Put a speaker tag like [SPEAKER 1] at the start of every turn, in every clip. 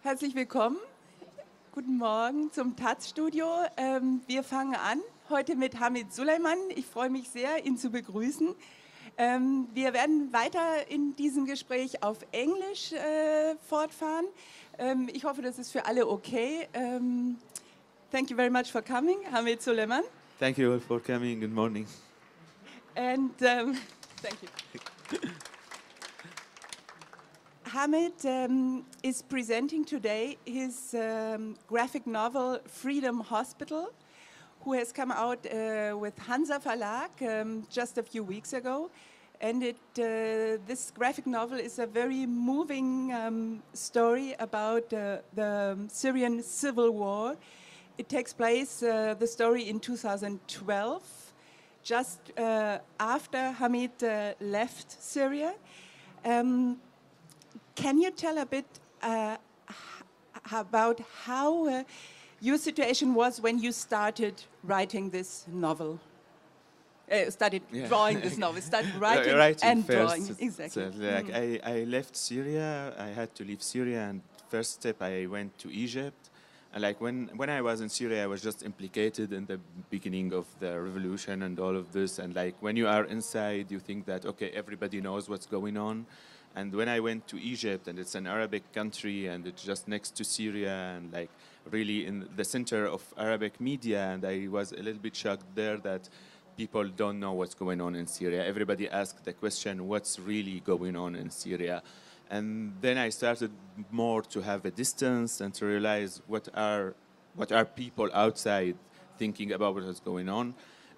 [SPEAKER 1] Herzlich willkommen. Guten Morgen zum taz.studio. Wir fangen an heute mit Hamid Sulaiman. Ich freue mich sehr, ihn zu begrüßen. Wir werden weiter in diesem Gespräch auf Englisch fortfahren. Ich hoffe, das ist für alle okay. Thank you very much for coming, Hamid Sulaiman.
[SPEAKER 2] Thank you all for coming. Good morning.
[SPEAKER 1] And thank you. Hamid is presenting today his graphic novel Freedom Hospital, who has come out with Hansa Verlag just a few weeks ago. And this graphic novel is a very moving story about the Syrian civil war. It takes place, the story, in 2012, just after Hamid left Syria. Can you tell a bit about how your situation was when you started writing this novel? Drawing this novel, started writing and
[SPEAKER 2] first,
[SPEAKER 1] drawing. Exactly.
[SPEAKER 2] So, like I left Syria, I had to leave Syria, and first step I went to Egypt. And like when I was in Syria, I was just implicated in the beginning of the revolution and all of this. And like when you are inside, you think that, okay, everybody knows what's going on. And when I went to Egypt, and it's an Arabic country, and it's just next to Syria, and like really in the center of Arabic media, and I was a little bit shocked there that people don't know what's going on in Syria. Everybody asked the question, what's really going on in Syria? And then I started more to have a distance and to realize what are people outside thinking about what is going on.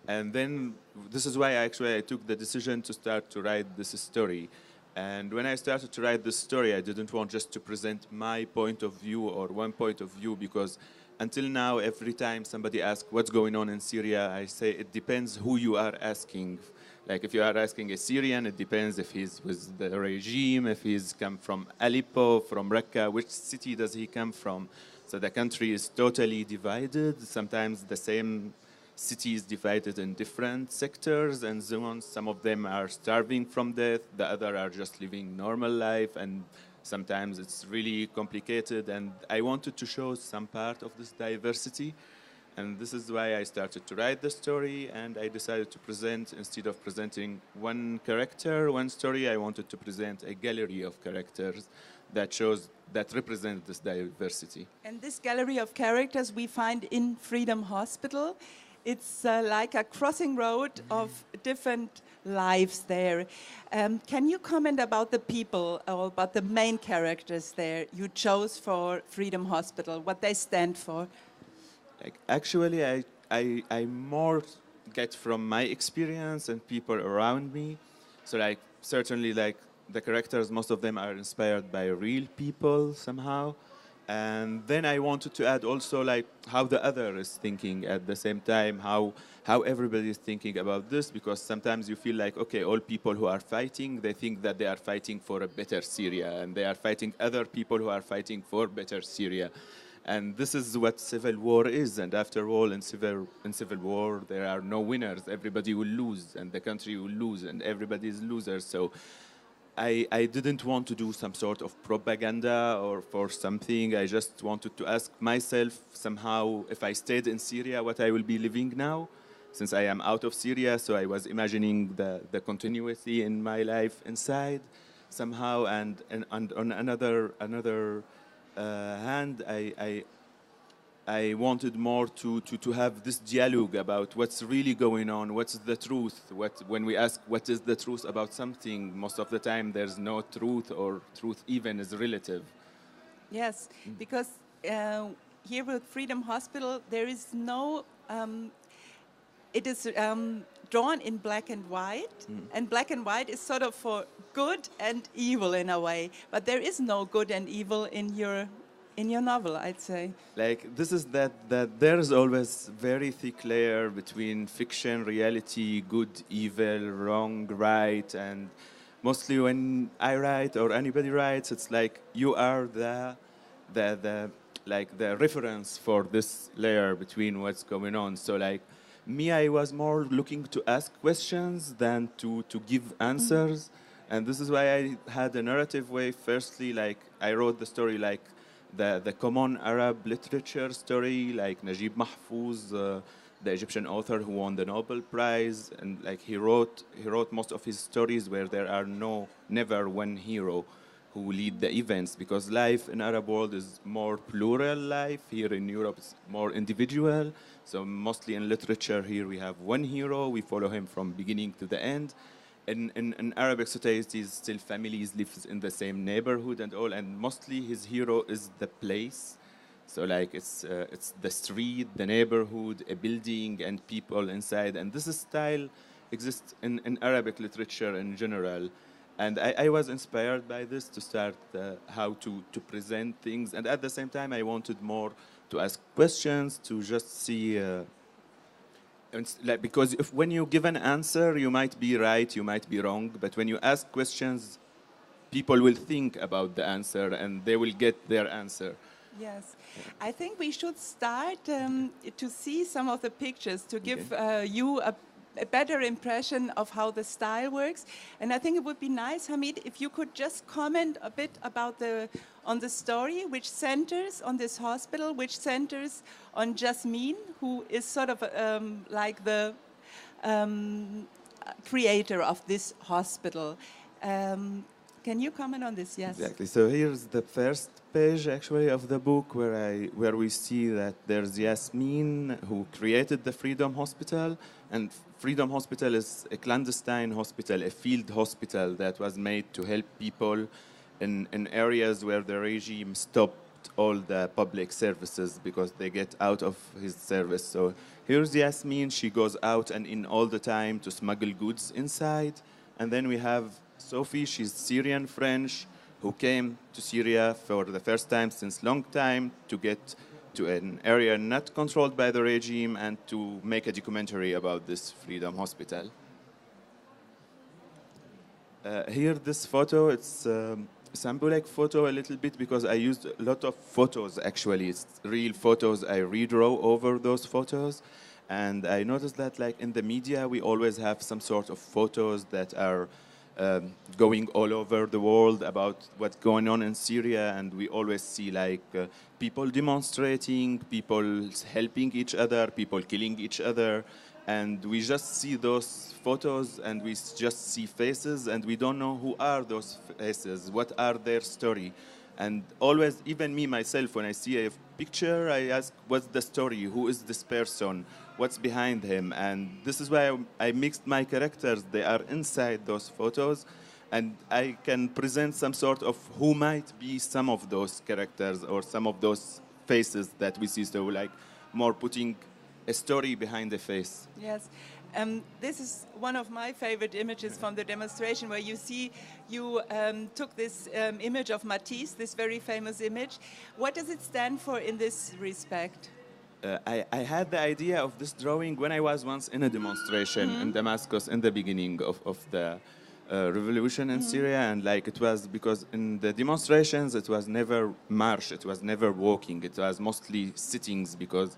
[SPEAKER 2] And then this is why I took the decision to start to write this story. And when I started to write this story, I didn't want just to present my point of view or one point of view, because until now, every time somebody asks what's going on in Syria, I say it depends who you are asking. Like if you are asking a Syrian, it depends if he's with the regime, if he's come from Aleppo, from Raqqa, which city does he come from? So the country is totally divided. Sometimes the same city is divided in different sectors and zones. Some of them are starving from death, the other are just living normal life, and sometimes it's really complicated. And I wanted to show some part of this diversity. And this is why I started to write the story, and I decided to present, instead of presenting one character, one story, I wanted to present a gallery of characters that represent this diversity.
[SPEAKER 1] And this gallery of characters we find in Freedom Hospital. It's like a crossing road of different lives there. Can you comment about the people, or about the main characters there you chose for Freedom Hospital, what they stand for?
[SPEAKER 2] Like actually, I more get from my experience and people around me. So like certainly like the characters, most of them are inspired by real people somehow. And then I wanted to add also like how the other is thinking at the same time, how everybody is thinking about this, because sometimes you feel like, okay, all people who are fighting, they think that they are fighting for a better Syria, and they are fighting other people who are fighting for better Syria. And this is what civil war is. And after all, in civil war, there are no winners. Everybody will lose, and the country will lose, and everybody is losers. So I didn't want to do some sort of propaganda or for something. I just wanted to ask myself somehow, if I stayed in Syria, what I will be living now, since I am out of Syria. So I was imagining the continuity in my life inside somehow. And on another hand, I wanted more to have this dialogue about what's really going on, what's the truth. When we ask what is the truth about something, most of the time there's no truth, or truth even is relative.
[SPEAKER 1] Yes, because here with Freedom Hospital, there is no, it is drawn in black and white, and black and white is sort of for good and evil in a way, but there is no good and evil in your novel, I'd say.
[SPEAKER 2] Like this is that there is always very thick layer between fiction, reality, good, evil, wrong, right, and mostly when I write or anybody writes, it's like you are the reference for this layer between what's going on. So like me, I was more looking to ask questions than to give answers. And this is why I had a narrative way. Firstly, like I wrote the story like the common Arab literature story, like Najib Mahfouz, the Egyptian author who won the Nobel Prize, and like he wrote most of his stories where there are never one hero who lead the events, because life in Arab world is more plural life. Here in Europe it's more individual. So mostly in literature here we have one hero, we follow him from beginning to the end. In Arabic societies, still families live in the same neighborhood and all, and mostly his hero is the place. So like it's the street, the neighborhood, a building, and people inside. And this style exists in Arabic literature in general. And I was inspired by this to start how to present things. And at the same time, I wanted more to ask questions, to just see. Because when you give an answer, you might be right, you might be wrong. But when you ask questions, people will think about the answer and they will get their answer.
[SPEAKER 1] Yes, I think we should start to see some of the pictures to give you a better impression of how the style works. And I think it would be nice, Hamid, if you could just comment a bit about on the story, which centers on this hospital, which centers on Jasmine, who is sort of like the creator of this hospital. Can you comment on this? Yes.
[SPEAKER 2] Exactly. So here's the first page, actually, of the book where we see that there's Yasmin, who created the Freedom Hospital. And Freedom Hospital is a clandestine hospital, a field hospital that was made to help people in areas where the regime stopped all the public services because they get out of his service. So here's Yasmin. She goes out and in all the time to smuggle goods inside. And then we have Sophie. She's Syrian French, who came to Syria for the first time since long time to get to an area not controlled by the regime and to make a documentary about this Freedom Hospital. Here, this photo, it's a symbolic photo a little bit because I used a lot of photos, actually. It's real photos. I redraw over those photos. And I noticed that like in the media, we always have some sort of photos that are going all over the world about what's going on in Syria, and we always see like people demonstrating, people helping each other, people killing each other, and we just see those photos and we just see faces and we don't know who are those faces, what are their story. And always, even me myself, when I see a picture, I ask, what's the story? Who is this person? What's behind him? And this is why I mixed my characters. They are inside those photos. And I can present some sort of who might be some of those characters or some of those faces that we see. So like more putting a story behind the face.
[SPEAKER 1] Yes. This is one of my favorite images from the demonstration where you see you took this image of Matisse, this very famous image. What does it stand for in this respect?
[SPEAKER 2] I had the idea of this drawing when I was once in a demonstration in Damascus in the beginning of the revolution in Syria, and like it was because in the demonstrations it was never march, it was never walking, it was mostly sittings because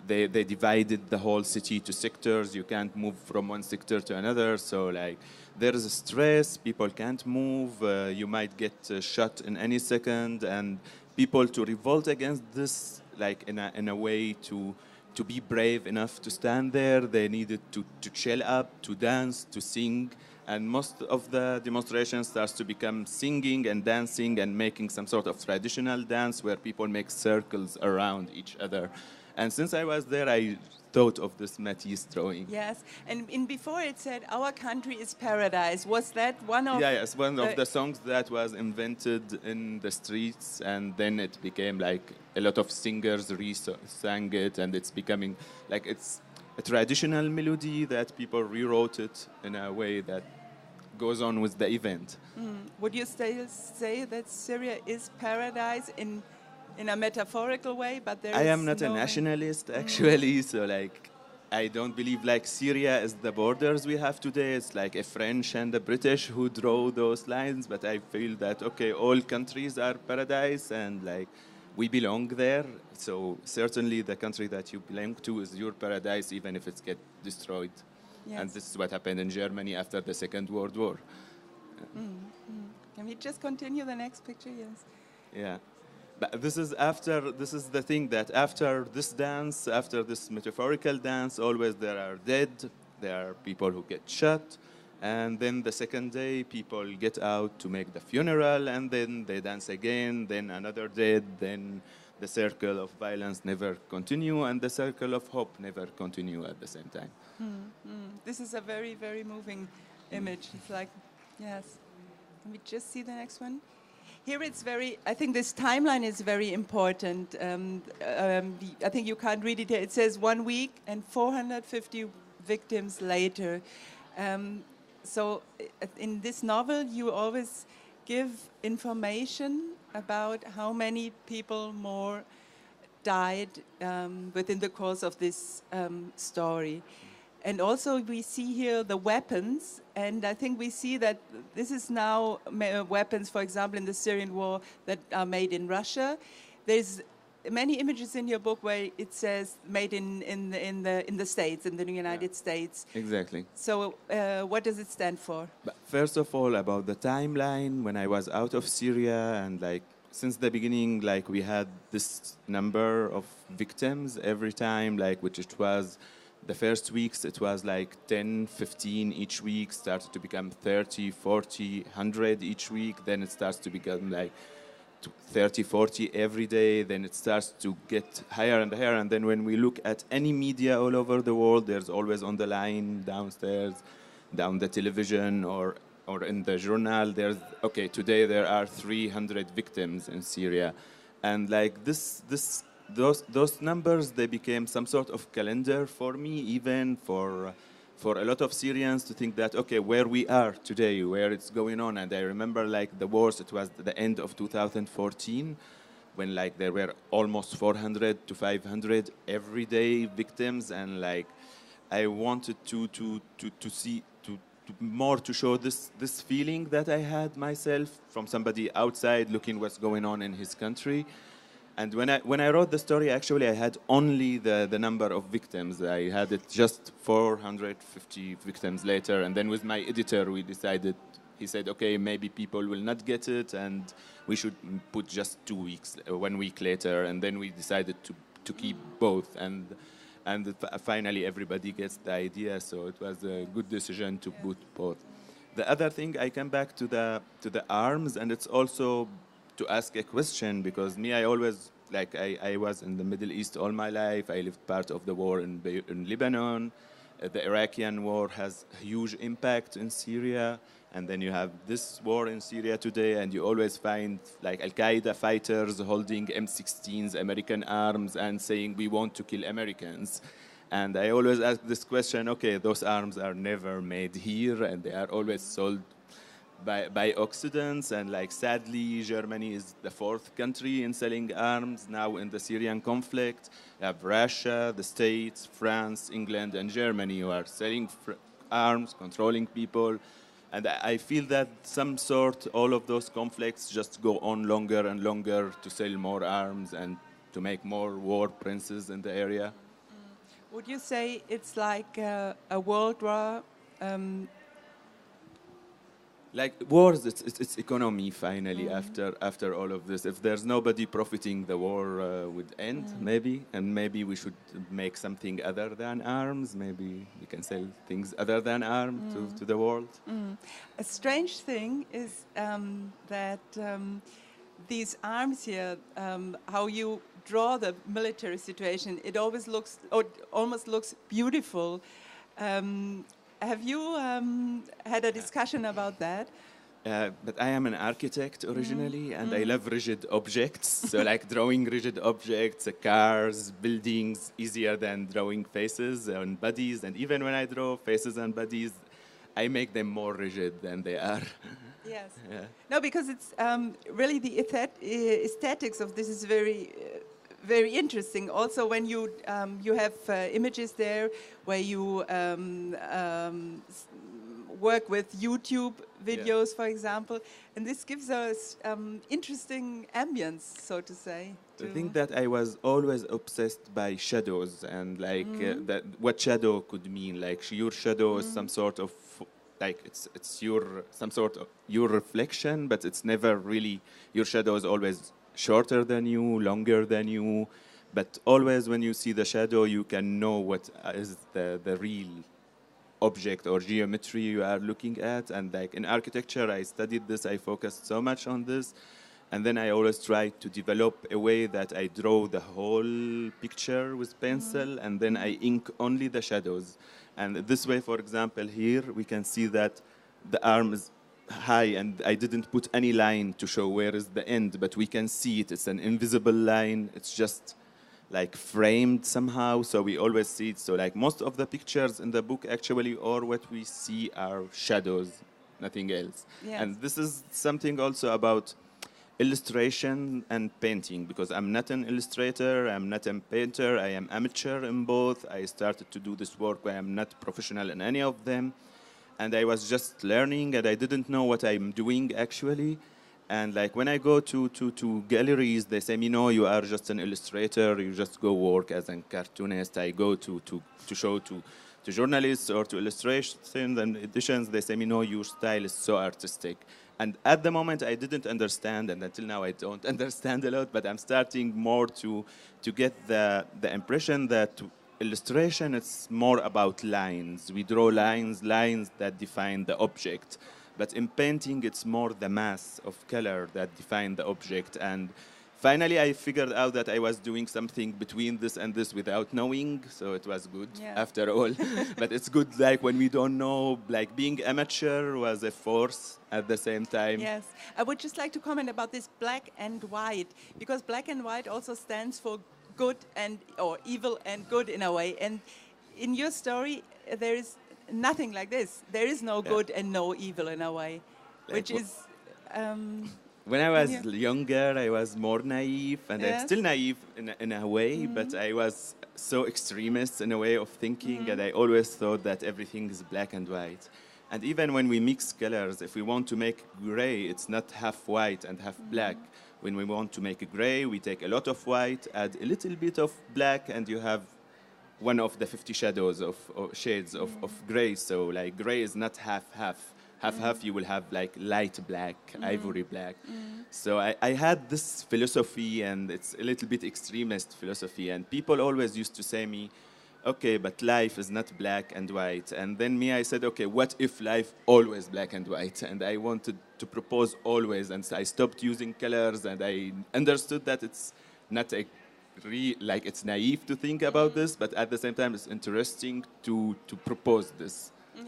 [SPEAKER 2] they divided the whole city to sectors. You can't move from one sector to another. So like there is a stress, people can't move, you might get shot in any second, and people to revolt against this, like in a way to be brave enough to stand there, they needed to chill up, to dance, to sing. And most of the demonstrations starts to become singing and dancing and making some sort of traditional dance where people make circles around each other. And since I was there, I thought of this Matisse drawing.
[SPEAKER 1] Yes, and before it said, "Our country is paradise." Was that one of...
[SPEAKER 2] Yeah, yes, one of the songs that was invented in the streets, and then it became like a lot of singers sang it, and it's becoming like it's a traditional melody that people rewrote it in a way that goes on with the event.
[SPEAKER 1] Would you still say that Syria is paradise in a metaphorical way, but there
[SPEAKER 2] I
[SPEAKER 1] is
[SPEAKER 2] am not
[SPEAKER 1] no...
[SPEAKER 2] a nationalist, actually, so like I don't believe like Syria is the borders we have today. It's like a French and a British who draw those lines, but I feel that, okay, all countries are paradise and like we belong there. So certainly the country that you belong to is your paradise, even if it gets destroyed.
[SPEAKER 1] Yes.
[SPEAKER 2] And this is what happened in Germany after the Second World War.
[SPEAKER 1] Can we just continue the next picture? Yes.
[SPEAKER 2] Yeah. But this is after, this is the thing that after this dance, after this metaphorical dance, always there are dead, there are people who get shot, and then the second day people get out to make the funeral, and then they dance again, then another dead, then the circle of violence never continue, and the circle of hope never continue at the same time.
[SPEAKER 1] This is a very, very moving image. It's like, yes. Can we just see the next one? Here it's very, I think this timeline is very important. I think you can't read it here. It says 1 week and 450 victims later. So in this novel, you always give information about how many people more died within the course of this story. And also we see here the weapons, and I think we see that this is now weapons, for example, in the Syrian war that are made in Russia. There's many images in your book where it says made in the States, in the United States.
[SPEAKER 2] Exactly.
[SPEAKER 1] So what does it stand for?
[SPEAKER 2] But first of all, about the timeline, when I was out of Syria, and like since the beginning, like we had this number of victims every time, like which it was. The first weeks, it was like 10, 15 each week, started to become 30, 40, 100 each week. Then it starts to become like 30, 40 every day. Then it starts to get higher and higher. And then when we look at any media all over the world, there's always on the line downstairs, down the television or in the journal, there's, okay, today there are 300 victims in Syria. And like those numbers, they became some sort of calendar for me, even for a lot of Syrians to think that, okay, where we are today, where it's going on. And I remember like the wars, it was the end of 2014, when like there were almost 400 to 500 everyday victims. And like I wanted to see, more to show this feeling that I had myself from somebody outside looking what's going on in his country. And when I wrote the story, actually, I had only the number of victims. I had it just 450 victims later. And then with my editor, we decided, he said, okay, maybe people will not get it, and we should put just 2 weeks, 1 week later. And then we decided to keep both. And finally, everybody gets the idea. So it was a good decision to put both. The other thing, I come back to the arms, and it's also to ask a question, because me, I always, like, I was in the Middle East all my life. I lived part of the war in Lebanon. The Iraqi war has a huge impact in Syria. And then you have this war in Syria today, and you always find, like, Al-Qaeda fighters holding M16s, American arms, and saying, we want to kill Americans. And I always ask this question, okay, those arms are never made here, and they are always sold by Occidents, and like sadly Germany is the 4th country in selling arms now in the Syrian conflict. You have Russia, the States, France, England, and Germany who are selling arms, controlling people. And I feel that all of those conflicts just go on longer and longer to sell more arms and to make more war princes in the area.
[SPEAKER 1] Would you say it's like a world war?
[SPEAKER 2] Like wars, it's economy finally. After all of this, if there's nobody profiting, the war would end maybe, and maybe we should make something other than arms. Maybe we can sell things other than arms to the world.
[SPEAKER 1] A strange thing is that these arms here, how you draw the military situation, it always looks, or almost looks beautiful. Have you had a discussion about that?
[SPEAKER 2] But I am an architect originally, and I love rigid objects. So like drawing rigid objects, cars, buildings, easier than drawing faces and bodies. And even when I draw faces and bodies, I make them more rigid than they are.
[SPEAKER 1] Yes. Yeah. No, because it's really the aesthetics of this is very... very interesting. Also, when you have images there where you work with YouTube videos, for example, and this gives us interesting ambience, so to say.
[SPEAKER 2] I think that I was always obsessed by shadows and like that what shadow could mean. Like your shadow is some sort of like it's your some sort of your reflection, but it's never really your shadow is always shorter than you, longer than you, but always when you see the shadow, you can know what is the real object or geometry you are looking at. And like in architecture, I studied this, I focused so much on this. And then I always try to develop a way that I draw the whole picture with pencil, and then I ink only the shadows. And this way, for example, here we can see that the arm is high, and I didn't put any line to show where is the end, but we can see it. It's an invisible line. It's just like framed somehow, so we always see it. So like most of the pictures in the book actually, or what we see are shadows, nothing else.
[SPEAKER 1] Yes.
[SPEAKER 2] And this is something also about illustration and painting, because I'm not an illustrator, I'm not a painter, I am amateur in both. I started to do this work where I'm not professional in any of them, and I was just learning, and I didn't know what I'm doing actually. And like when I go to galleries, they say, you know, you are just an illustrator, you just go work as a cartoonist. I go to show to journalists or to illustrations and editions, they say, you know, your style is so artistic. And at the moment, I didn't understand, and until now I don't understand a lot, but I'm starting more to get the impression that illustration is more about lines. We draw lines that define the object. But in painting, it's more the mass of color that define the object. And finally, I figured out that I was doing something between this and this without knowing, so it was good after all. But it's good, like, when we don't know, like, being amateur was a force at the same time.
[SPEAKER 1] Yes. I would just like to comment about this black and white, because black and white also stands for good and, or evil and good in a way. And in your story, there is nothing like this. There is no good and no evil in a way, like, which is...
[SPEAKER 2] when I was younger, I was more naive, and I'm still naive in a way, but I was so extremist in a way of thinking, and I always thought that everything is black and white. And even when we mix colors, if we want to make gray, it's not half white and half black. When we want to make a gray, we take a lot of white, add a little bit of black, and you have one of the 50 shadows of shades of gray. So like gray is not half-half. Half-half you will have like light black, ivory black. So I had this philosophy, and it's a little bit extremist philosophy. And people always used to say me, okay, but life is not black and white. And then I said, okay, what if life always black and white? And I wanted to propose always. And so I stopped using colors, and I understood that it's not like it's naive to think about this, but at the same time it's interesting to propose this.
[SPEAKER 1] Yes.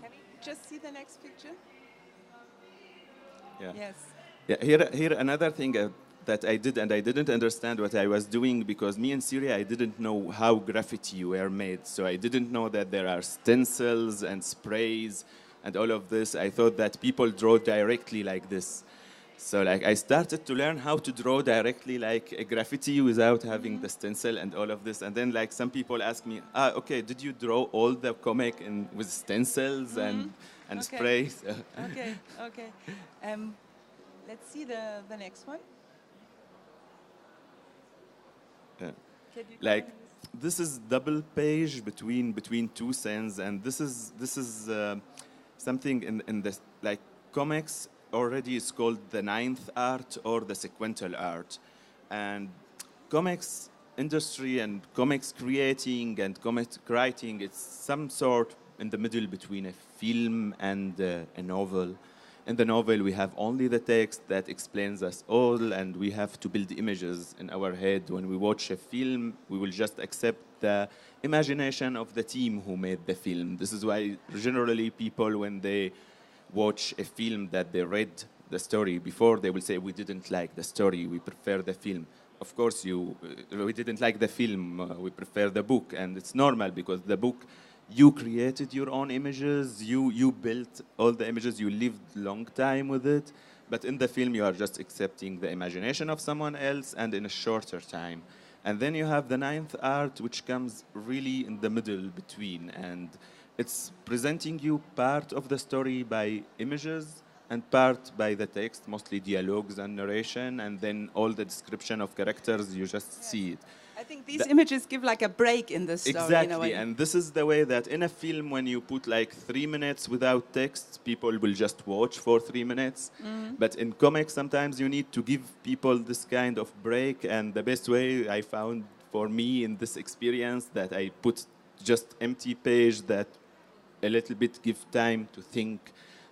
[SPEAKER 1] Can we just see the next picture?
[SPEAKER 2] Yeah.
[SPEAKER 1] Yes.
[SPEAKER 2] Yeah. Here another thing that I did, and I didn't understand what I was doing, because me in Syria, I didn't know how graffiti were made. So I didn't know that there are stencils and sprays and all of this. I thought that people draw directly like this. So like I started to learn how to draw directly like a graffiti without having the stencil and all of this. And then like some people ask me, okay, did you draw all the comic with stencils and sprays?
[SPEAKER 1] Okay. Let's see the next one.
[SPEAKER 2] Like this is double page between two scenes, and this is something in the like comics. Already it's called the ninth art or the sequential art. And comics industry and comics creating and comics writing, it's some sort in the middle between a film and a novel. In the novel, we have only the text that explains us all, and we have to build images in our head. When we watch a film, we will just accept the imagination of the team who made the film. This is why generally people, when they watch a film that they read the story before, they will say, we didn't like the story, we prefer the film. Of course, we didn't like the film, we prefer the book. And it's normal, because the book, you created your own images, you built all the images, you lived long time with it. But in the film, you are just accepting the imagination of someone else and in a shorter time. And then you have the ninth art, which comes really in the middle between. And it's presenting you part of the story by images and part by the text, mostly dialogues and narration, and then all the description of characters, you just see it.
[SPEAKER 1] I think these images give like a break in the story.
[SPEAKER 2] Exactly,
[SPEAKER 1] in a way.
[SPEAKER 2] and this is the way that in a film, when you put like 3 minutes without text, people will just watch for 3 minutes. But in comics, sometimes you need to give people this kind of break, and the best way I found for me in this experience that I put just empty page that a little bit give time to think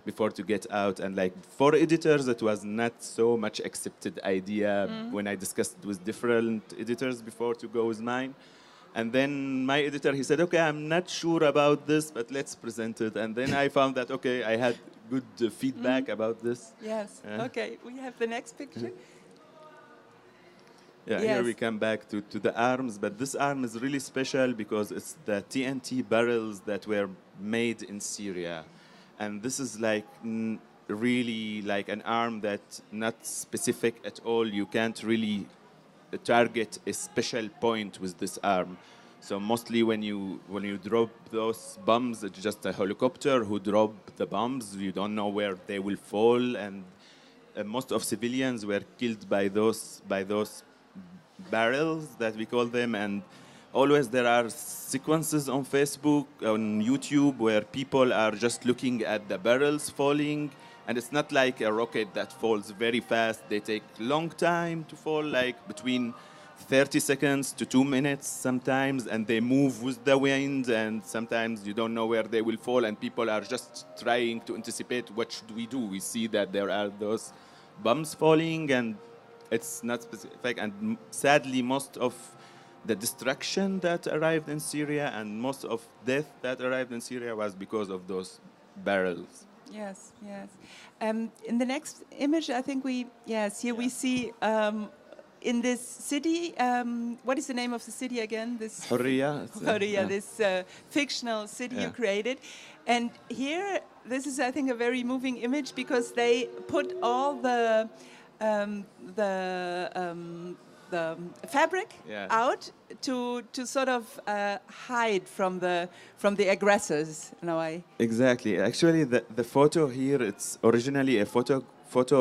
[SPEAKER 2] before to get out. And like for editors, it was not so much accepted idea when I discussed it with different editors before to go with mine. And then my editor, he said, okay, I'm not sure about this, but let's present it. And then I found that, okay, I had good feedback about this.
[SPEAKER 1] Yes, okay, we have the next picture.
[SPEAKER 2] Yeah,
[SPEAKER 1] Yes.
[SPEAKER 2] here we come back to the arms, but this arm is really special because it's the TNT barrels that were made in Syria. And this is like really like an arm that's not specific at all. You can't really target a special point with this arm. So mostly when you drop those bombs, it's just a helicopter who drop the bombs. You don't know where they will fall, and most of civilians were killed by those barrels that we call them. And always there are sequences on Facebook, on YouTube, where people are just looking at the barrels falling. And it's not like a rocket that falls very fast. They take long time to fall, like between 30 seconds to 2 minutes sometimes, and they move with the wind, and sometimes you don't know where they will fall, and people are just trying to anticipate what should we do. We see that there are those bombs falling, and it's not specific. And sadly, most of the destruction that arrived in Syria and most of death that arrived in Syria was because of those barrels.
[SPEAKER 1] Yes, yes. In the next image, I think we see in this city, what is the name of the city again? This
[SPEAKER 2] Harriet.
[SPEAKER 1] This fictional city you created. And here, this is, I think, a very moving image because they put all the fabric out to sort of hide from the aggressors in a way.
[SPEAKER 2] Exactly. Actually, the photo here, it's originally a photo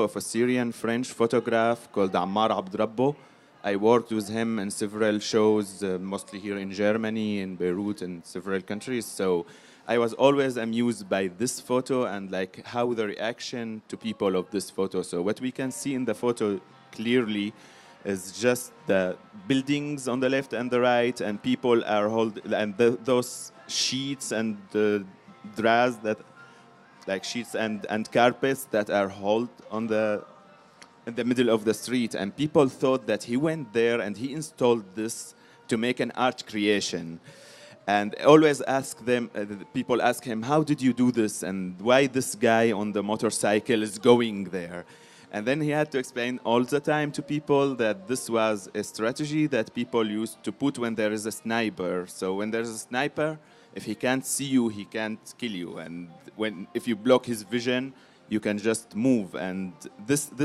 [SPEAKER 2] of a Syrian French photographer called Ammar Abdrabbo. I worked with him in several shows, mostly here in Germany, in Beirut, and several countries. So I was always amused by this photo and like how the reaction to people of this photo. So what we can see in the photo clearly is just the buildings on the left and the right, and people are holding, and those sheets and the dress that, like sheets and carpets that are held in the middle of the street. And people thought that he went there and he installed this to make an art creation. And always people ask him, how did you do this? And why this guy on the motorcycle is going there? And then he had to explain all the time to people that this was a strategy that people used to put when there is a sniper. So when there's a sniper, if he can't see you, he can't kill you. And if you block his vision, you can just move. And this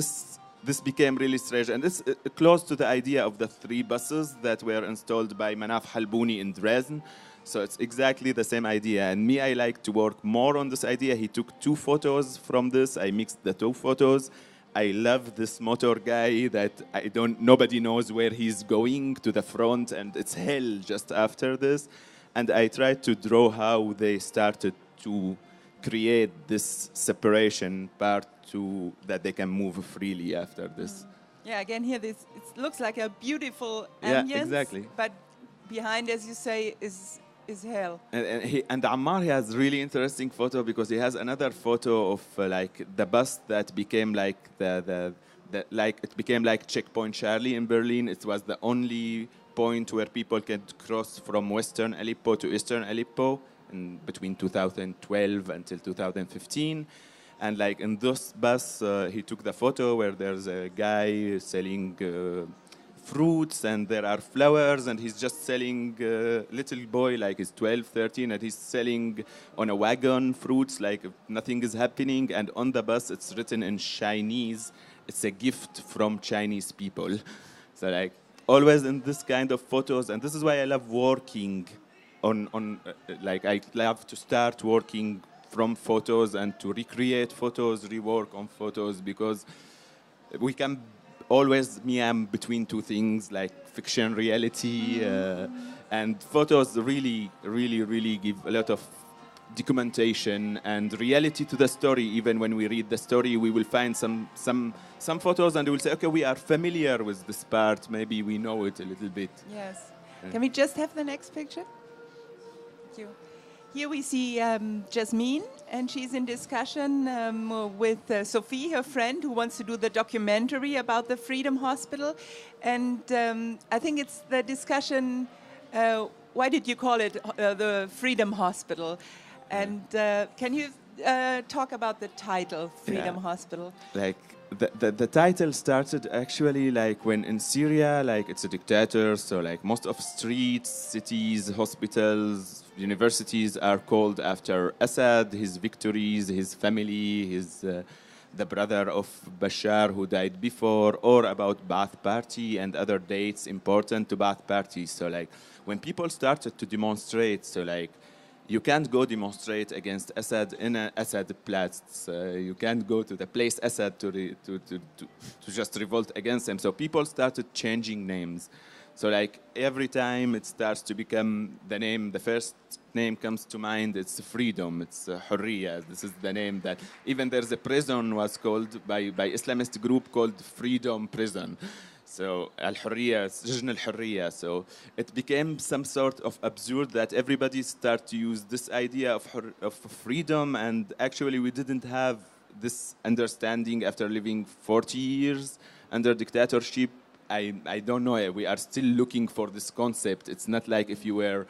[SPEAKER 2] became really strange. And this close to the idea of the 3 buses that were installed by Manaf Halbouni in Dresden. So it's exactly the same idea. And me, I like to work more on this idea. He took 2 photos from this. I mixed the 2 photos. I love this motor guy that nobody knows where he's going to the front, and it's hell just after this. And I tried to draw how they started to create this separation part that they can move freely after this.
[SPEAKER 1] Yeah, again here, it looks like a beautiful ambience.
[SPEAKER 2] Yeah, exactly.
[SPEAKER 1] But behind, as you say, is hell.
[SPEAKER 2] And Ammar, he has really interesting photo because he has another photo of like the bus that became like it became like Checkpoint Charlie in Berlin. It was the only point where people could cross from Western Aleppo to Eastern Aleppo between 2012 until 2015. And like in this bus, he took the photo where there's a guy selling fruits and there are flowers, and he's just selling little boy, like he's 12, 13, and he's selling on a wagon fruits like nothing is happening. And on the bus, it's written in Chinese. It's a gift from Chinese people. So like always in this kind of photos, and this is why I love working on like I love to start working from photos and to recreate photos, rework on photos, because we can always me, I'm between two things, like fiction, reality, and photos really give a lot of documentation and reality to the story. Even when we read the story, we will find some photos and we will say, okay, we are familiar with this part, maybe we know it a little bit.
[SPEAKER 1] Yes. Can we just have the next picture? Thank you. Here we see Jasmine, and she's in discussion with Sophie, her friend, who wants to do the documentary about the Freedom Hospital. And I think it's the discussion, why did you call it the Freedom Hospital? And can you talk about the title, Freedom Hospital?
[SPEAKER 2] Like the title started actually like when in Syria, like it's a dictator, so like most of streets, cities, hospitals, universities are called after Assad, his victories, his family, the brother of Bashar who died before, or about Ba'ath Party and other dates important to Ba'ath Party. So like when people started to demonstrate, so like you can't go demonstrate against Assad in an Assad Platz. You can't go to the place Assad to just revolt against him. So people started changing names. So like every time it starts to become the name, the first name comes to mind, it's freedom, it's Harriet. This is the name that even there's a prison was called by Islamist group called Freedom Prison. So Al-Hurriya, Sijn Al-Hurriya. So it became some sort of absurd that everybody started to use this idea of freedom, and actually we didn't have this understanding after living 40 years under dictatorship. I don't know, we are still looking for this concept. It's not like if you were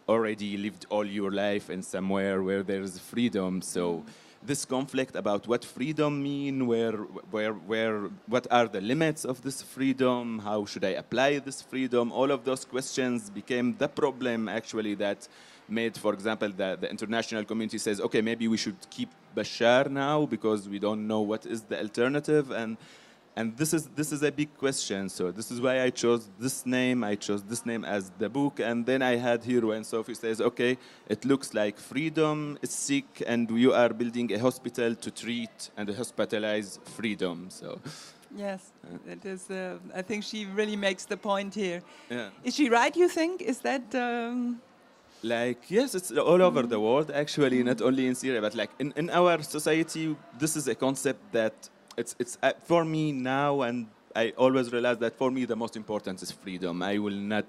[SPEAKER 2] already lived all your life in somewhere where there is freedom. So this conflict about what freedom mean, what are the limits of this freedom, how should I apply this freedom, all of those questions became the problem actually that made, for example, the international community says, okay, maybe we should keep Bashar now because we don't know what is the alternative, and this is a big question. So this is why I chose this name. I chose this name as the book. And then I had here when Sophie says, okay, it looks like freedom is sick and you are building a hospital to treat and hospitalize freedom. So
[SPEAKER 1] yes, it is. I think she really makes the point here.
[SPEAKER 2] Yeah.
[SPEAKER 1] Is she right, you think? Is that...
[SPEAKER 2] Like, yes, it's all over the world, actually, not only in Syria, but like in our society, this is a concept that it's for me now, and I always realize that for me the most important is freedom. I will not.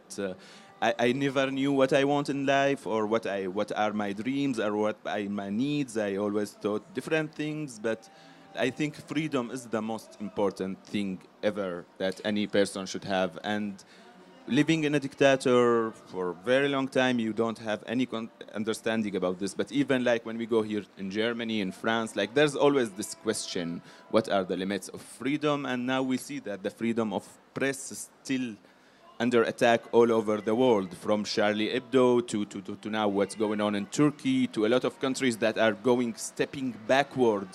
[SPEAKER 2] I never knew what I want in life or what are my dreams or what are my needs. I always thought different things, but I think freedom is the most important thing ever that any person should have. And living in a dictator for a very long time, you don't have any understanding about this. But even like when we go here in Germany, in France, like there's always this question, what are the limits of freedom? And now we see that the freedom of press is still under attack all over the world, from Charlie Hebdo to now what's going on in Turkey, to a lot of countries that are stepping backward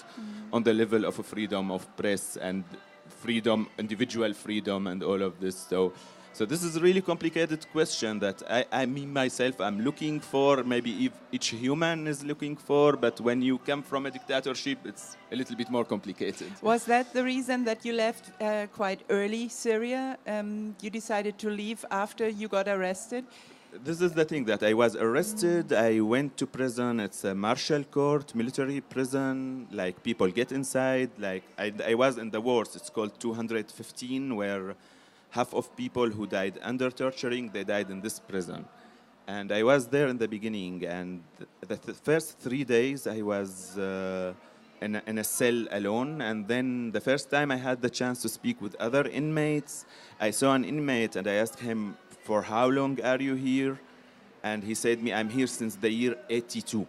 [SPEAKER 2] on the level of freedom of press and freedom, individual freedom and all of this. So this is a really complicated question that I mean myself, I'm looking for, maybe each human is looking for, but when you come from a dictatorship, it's a little bit more complicated.
[SPEAKER 1] Was that the reason that you left quite early Syria? You decided to leave after you got arrested?
[SPEAKER 2] This is the thing, that I was arrested, I went to prison, it's a martial court, military prison, like people get inside, like I was in the wars, it's called 215, where half of people who died under torturing, they died in this prison. And I was there in the beginning, and the first 3 days I was in a cell alone, and then the first time I had the chance to speak with other inmates, I saw an inmate and I asked him, for how long are you here? And he said me, I'm here since the year 82.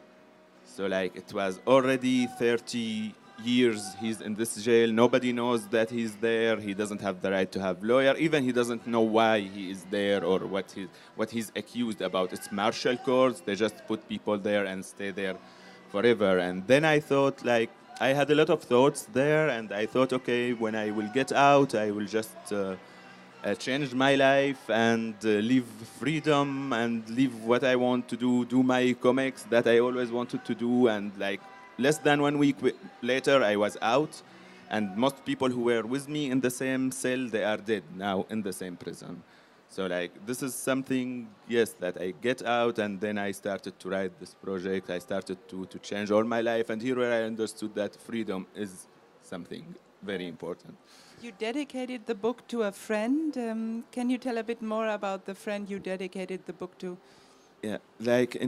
[SPEAKER 2] So like it was already 30 years he's in this jail. Nobody knows that he's there. He doesn't have the right to have lawyer. Even he doesn't know why he is there or what he's accused about. It's martial courts. They just put people there and stay there forever. And then I thought, like, I had a lot of thoughts there, and I thought, okay, when I will get out, I will just change my life and live freedom and live what I want to do my comics that I always wanted to do. And like less than 1 week later, I was out. And most people who were with me in the same cell, they are dead now in the same prison. So like this is something, yes, that I get out, and then I started to write this project. I started to change all my life, and here where I understood that freedom is something very important.
[SPEAKER 1] You dedicated the book to a friend. Can you tell a bit more about the friend you dedicated the book to?
[SPEAKER 2] Yeah, like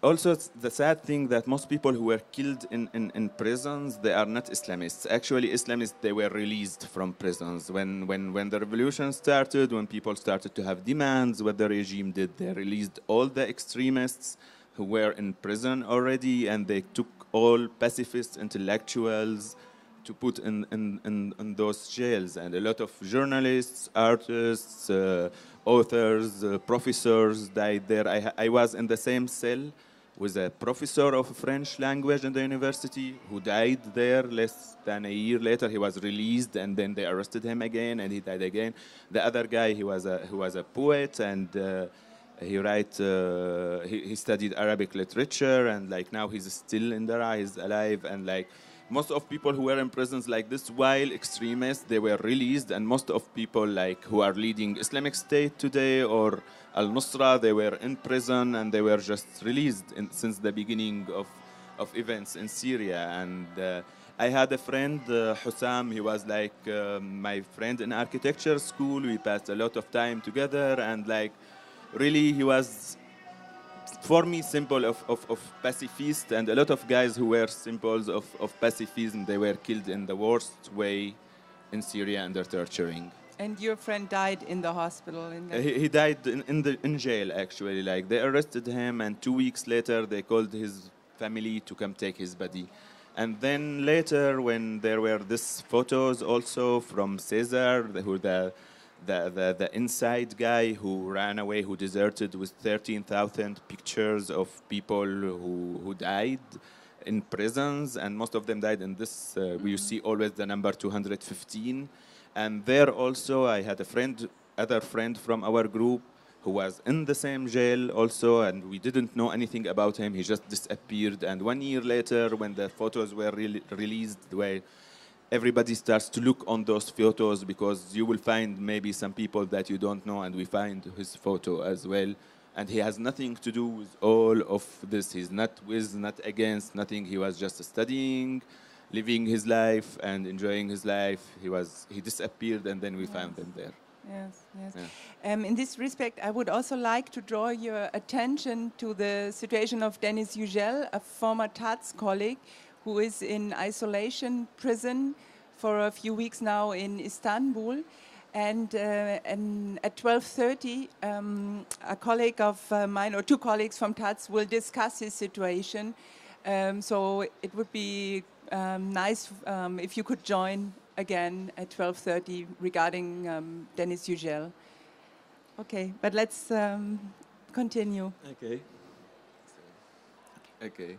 [SPEAKER 2] also the sad thing that most people who were killed in prisons, they are not Islamists. Actually, Islamists, they were released from prisons. When the revolution started, when people started to have demands, what the regime did, they released all the extremists who were in prison already, and they took all pacifist intellectuals to put in those jails. And a lot of journalists, artists, authors, professors died there. I was in the same cell with a professor of French language in the university who died there less than a year later. He was released, and then they arrested him again, and he died again. The other guy, he was a poet, and he studied Arabic literature, and like now he's still in there, he's alive, and like most of people who were in prisons like this, while extremists, they were released, and most of people like who are leading Islamic State today or Al-Nusra, they were in prison and they were just released since the beginning of events in Syria. And I had a friend, Hussam, he was like my friend in architecture school. We passed a lot of time together, and like really he was, for me, symbol of pacifist, and a lot of guys who were symbols of pacifism, they were killed in the worst way in Syria under torturing.
[SPEAKER 1] And your friend died in the hospital?
[SPEAKER 2] He died in jail, actually. Like they arrested him, and 2 weeks later they called his family to come take his body. And then later, when there were these photos also from Caesar, who the inside guy who ran away, who deserted, with 13,000 pictures of people who died in prisons, and most of them died in this, you see always the number 215. And there also I had other friend from our group who was in the same jail also, and we didn't know anything about him. He just disappeared. And 1 year later, when the photos were released, where everybody starts to look on those photos, because you will find maybe some people that you don't know, and we find his photo as well. And he has nothing to do with all of this. He's not with, not against, nothing. He was just studying, living his life and enjoying his life. He disappeared, and then we found him there.
[SPEAKER 1] Yes, yes.
[SPEAKER 2] Yeah.
[SPEAKER 1] In this respect, I would also like to draw your attention to the situation of Deniz Yücel, a former taz colleague, who is in isolation prison for a few weeks now in Istanbul. And at 12:30, a colleague of mine, or two colleagues from taz, will discuss his situation. So it would be nice if you could join again at 12:30 regarding Deniz Yücel. Okay, but let's continue.
[SPEAKER 2] Okay.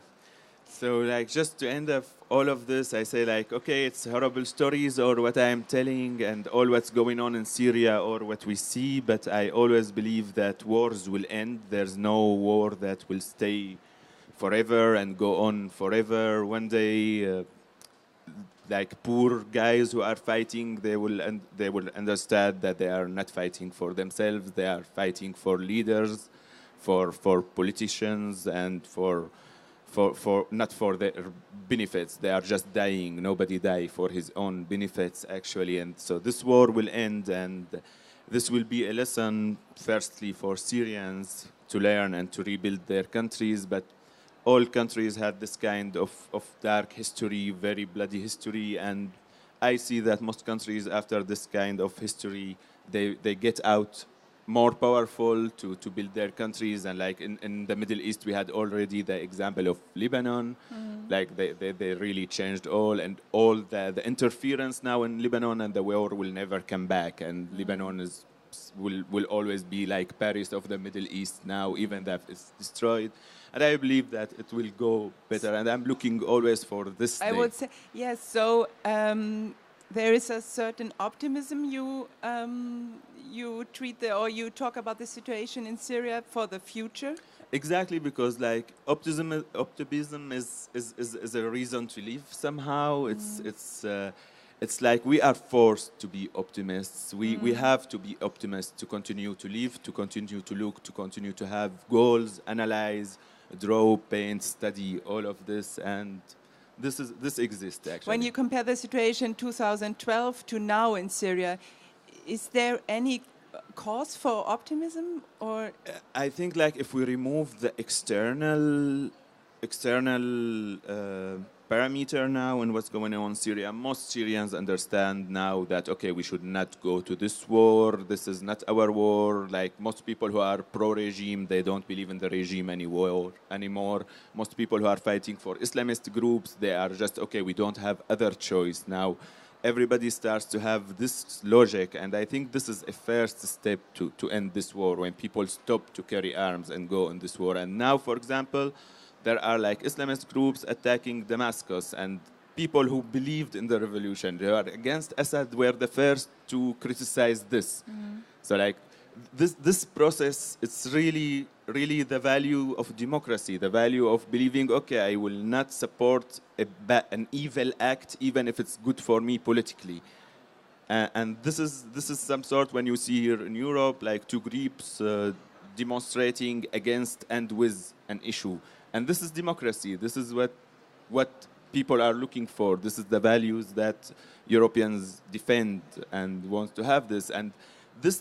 [SPEAKER 2] So like just to end of all of this, I say like, okay, it's horrible stories or what I am telling and all what's going on in Syria or what we see, but I always believe that wars will end. There's no war that will stay forever and go on forever. One day, like poor guys who are fighting, they will understand that they are not fighting for themselves. They are fighting for leaders, for politicians, and for not for their benefits. They are just dying. Nobody die for his own benefits, actually. And so this war will end, and this will be a lesson, firstly, for Syrians to learn and to rebuild their countries. But all countries had this kind of dark history, very bloody history. And I see that most countries, after this kind of history, they get out more powerful to build their countries. And like in the Middle East, we had already the example of Lebanon. Like they really changed all the interference now in Lebanon, and the war will never come back. And Lebanon will always be like Paris of the Middle East now, even that it's destroyed. And I believe that it will go better. And I'm looking always for this day.
[SPEAKER 1] I would say, yes, so there is a certain optimism you treat or you talk about the situation in Syria for the future.
[SPEAKER 2] Exactly, because like optimism is a reason to live somehow. it's like we are forced to be optimists. We have to be optimists to continue to live, to continue to look, to continue to have goals, analyze, draw, paint, study, all of this, and this exists actually.
[SPEAKER 1] When you compare the situation 2012 to now in Syria, is there any cause for optimism, or?
[SPEAKER 2] I think like if we remove the external parameter now and what's going on in Syria, most Syrians understand now that, okay, we should not go to this war. This is not our war. Like most people who are pro-regime, they don't believe in the regime anymore. Most people who are fighting for Islamist groups, they are just, okay, we don't have other choice now. Everybody starts to have this logic, and I think this is a first step to end this war, when people stop to carry arms and go in this war. And now, for example, there are like Islamist groups attacking Damascus, and people who believed in the revolution, they are against Assad, were the first to criticize this. So like this process, it's really the value of democracy, the value of believing, okay, I will not support an evil act even if it's good for me politically. And this is some sort, when you see here in Europe, like two groups demonstrating against and with an issue. And this is democracy. This is what people are looking for. This is the values that Europeans defend and want to have this. And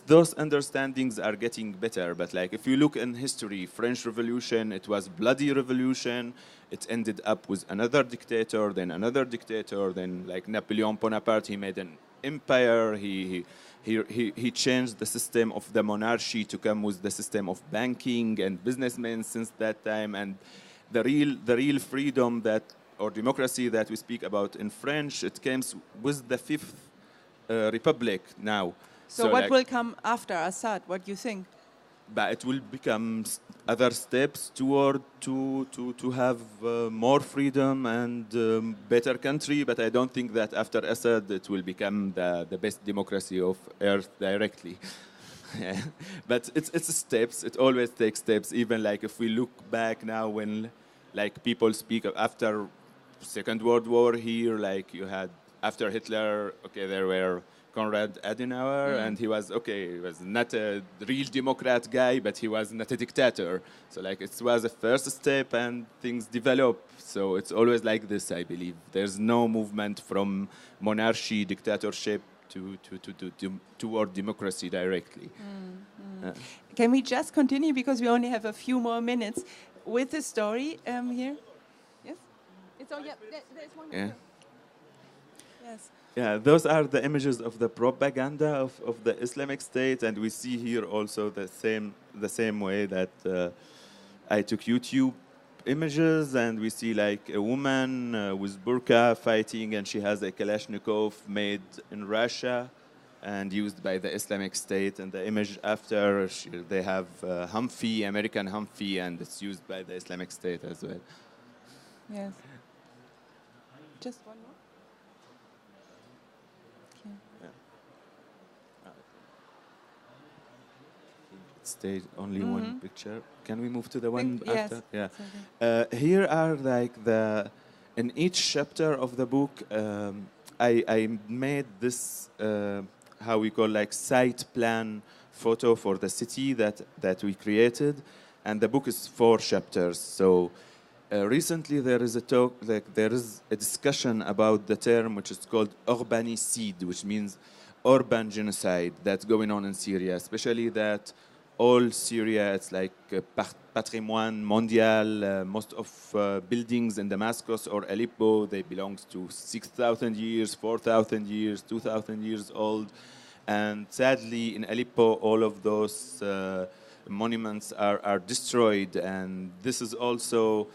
[SPEAKER 2] those understandings are getting better. But like if you look in history, French Revolution, it was bloody revolution. It ended up with another dictator, then another dictator, then like Napoleon Bonaparte, he made an empire. He changed the system of the monarchy to come with the system of banking and businessmen since that time. And the real freedom or democracy that we speak about in French, it comes with the Fifth Republic now.
[SPEAKER 1] So what will come after Assad? What do you think?
[SPEAKER 2] But it will become other steps toward to have more freedom and better country. But I don't think that after Assad it will become the best democracy of Earth directly. But it's steps. It always takes steps. Even like if we look back now, when like people speak of after Second World War here, like you had after Hitler. Okay, there were Konrad Adenauer, and he was not a real Democrat guy, but he was not a dictator. So like it was a first step, and things develop. So it's always like this, I believe. There's no movement from monarchy, dictatorship toward democracy directly.
[SPEAKER 1] Can we just continue, because we only have a few more minutes with the story here? Yes. There's one more. Yes.
[SPEAKER 2] Yeah, those are the images of the propaganda of the Islamic State, and we see here also the same way that I took YouTube images, and we see like a woman with burqa fighting, and she has a Kalashnikov made in Russia and used by the Islamic State. And the image after, they have Humvee, American Humvee, and it's used by the Islamic State as well.
[SPEAKER 1] Yes. Just one more.
[SPEAKER 2] Stayed only one picture. Can we move to the one
[SPEAKER 1] yes.
[SPEAKER 2] after? Yeah. Here are like in each chapter of the book, I made this how we call like site plan photo for the city that we created, and the book is 4 chapters. So recently there is a discussion about the term which is called urbanicide, which means urban genocide that's going on in Syria, especially that all Syria, it's like patrimoine mondial. Most of buildings in Damascus or Aleppo, they belong to 6,000 years, 4,000 years, 2,000 years old. And sadly, in Aleppo, all of those monuments are destroyed. And this is also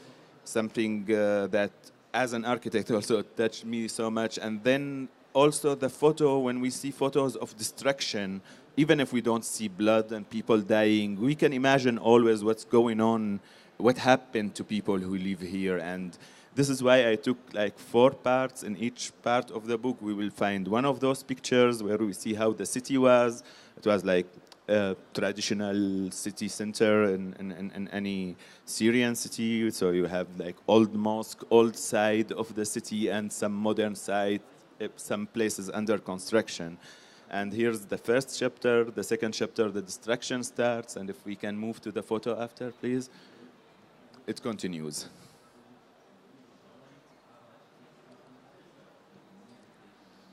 [SPEAKER 2] something that, as an architect, also touched me so much. And then also the photo, when we see photos of destruction, even if we don't see blood and people dying, we can imagine always what's going on, what happened to people who live here. And this is why I took like 4 parts. In each part of the book, we will find one of those pictures where we see how the city was. It was like a traditional city center in any Syrian city. So you have like old mosque, old side of the city, and some modern side some places under construction. And here's the first chapter, the second chapter, the destruction starts, and if we can move to the photo after, please, it continues.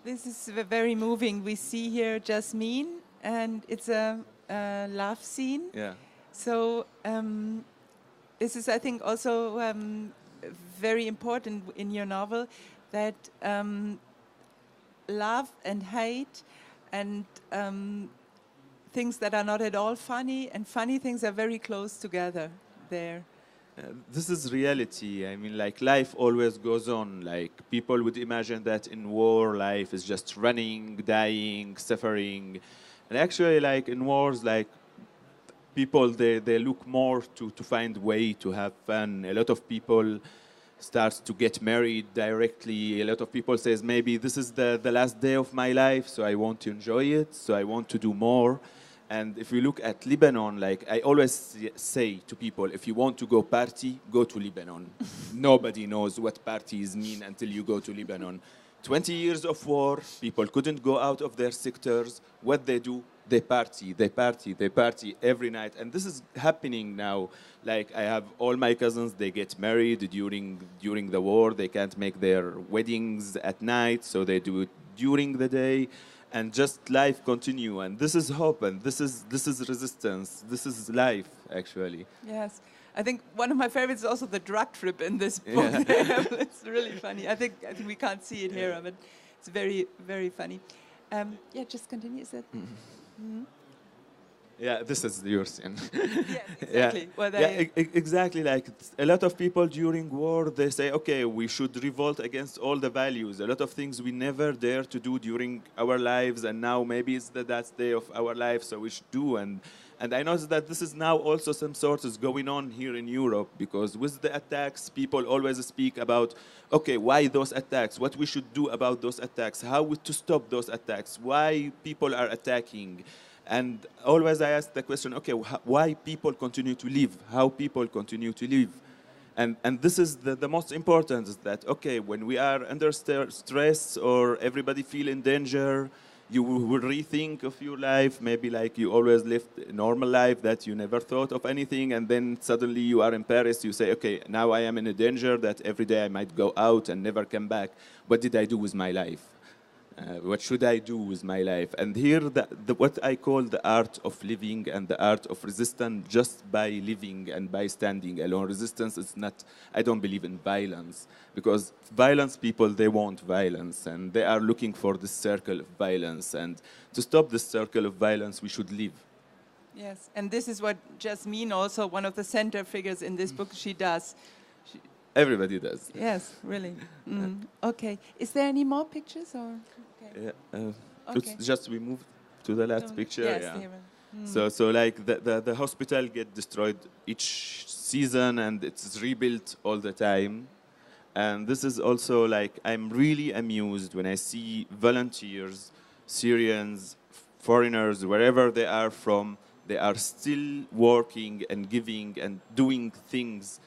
[SPEAKER 1] This is very moving. We see here Jasmine, and it's a love scene.
[SPEAKER 2] Yeah.
[SPEAKER 1] So this is, I think, also very important in your novel, that love and hate and things that are not at all funny and funny things are very close together there.
[SPEAKER 2] This is reality. I mean, like, life always goes on. Like, people would imagine that in war, life is just running, dying, suffering. And actually, like, in wars, like, people, they look more to find way to have fun. A lot of people start to get married directly. A lot of people says, maybe this is the last day of my life, so I want to enjoy it, so I want to do more. And if you look at Lebanon, like, I always say to people, if you want to go party, go to Lebanon. Nobody knows what parties mean until you go to Lebanon. 20 years of war, people couldn't go out of their sectors. What they do, they party every night. And this is happening now. Like, I have all my cousins, they get married during the war. They can't make their weddings at night, so they do it during the day. And just life continue, and this is hope, and this is resistance. This is life, actually.
[SPEAKER 1] Yes, I think one of my favorites is also the drug trip in this book. Yeah. It's really funny. I think we can't see it here, but it's very, very funny. Yeah, just continue. Is that? Mm-hmm.
[SPEAKER 2] Yeah, this is yours.
[SPEAKER 1] Yes, exactly.
[SPEAKER 2] Yeah,
[SPEAKER 1] Well,
[SPEAKER 2] exactly. Like, a lot of people during war, they say, okay, we should revolt against all the values. A lot of things we never dare to do during our lives, and now maybe it's the last day of our life, so we should do. And I noticed that this is now also some sort is going on here in Europe, because with the attacks, people always speak about, okay, why those attacks? What we should do about those attacks? How to stop those attacks? Why people are attacking? And always I ask the question, okay, why people continue to live? How people continue to live? And this is the most important, is that, okay, when we are under stress or everybody feel in danger, you will rethink of your life. Maybe like you always lived a normal life that you never thought of anything, and then suddenly you are in Paris, you say, okay, now I am in a danger that every day I might go out and never come back. What did I do with my life? What should I do with my life? And here, what I call the art of living and the art of resistance, just by living and by standing alone. Resistance is not, I don't believe in violence, because violence people, they want violence, and they are looking for this circle of violence. And to stop this circle of violence, we should live.
[SPEAKER 1] Yes, and this is what Jasmine, also one of the center figures in this book, she does.
[SPEAKER 2] Everybody does.
[SPEAKER 1] Yes, really. Okay. Is there any more pictures? Or? Okay.
[SPEAKER 2] Yeah,
[SPEAKER 1] okay.
[SPEAKER 2] Just we move to the last picture.
[SPEAKER 1] Yes,
[SPEAKER 2] yeah. So like the hospital get destroyed each season, and it's rebuilt all the time. And this is also like, I'm really amused when I see volunteers, Syrians, foreigners, wherever they are from, they are still working and giving and doing things,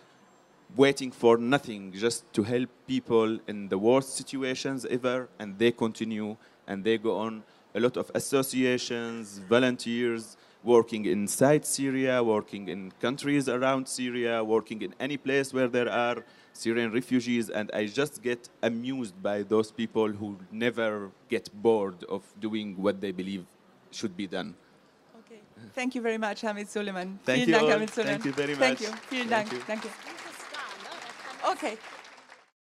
[SPEAKER 2] waiting for nothing, just to help people in the worst situations ever, and they continue and they go on. A lot of associations, volunteers, working inside Syria, working in countries around Syria, working in any place where there are Syrian refugees, and I just get amused by those people who never get bored of doing what they believe should be done.
[SPEAKER 1] Okay. Thank you very much, Hamid Sulaiman.
[SPEAKER 2] Thank
[SPEAKER 1] Vielen
[SPEAKER 2] you
[SPEAKER 1] Dank,
[SPEAKER 2] all.
[SPEAKER 1] Hamid Sulaiman.
[SPEAKER 2] Thank you very much.
[SPEAKER 1] Thank you. Vielen Dank. Danke. Okay.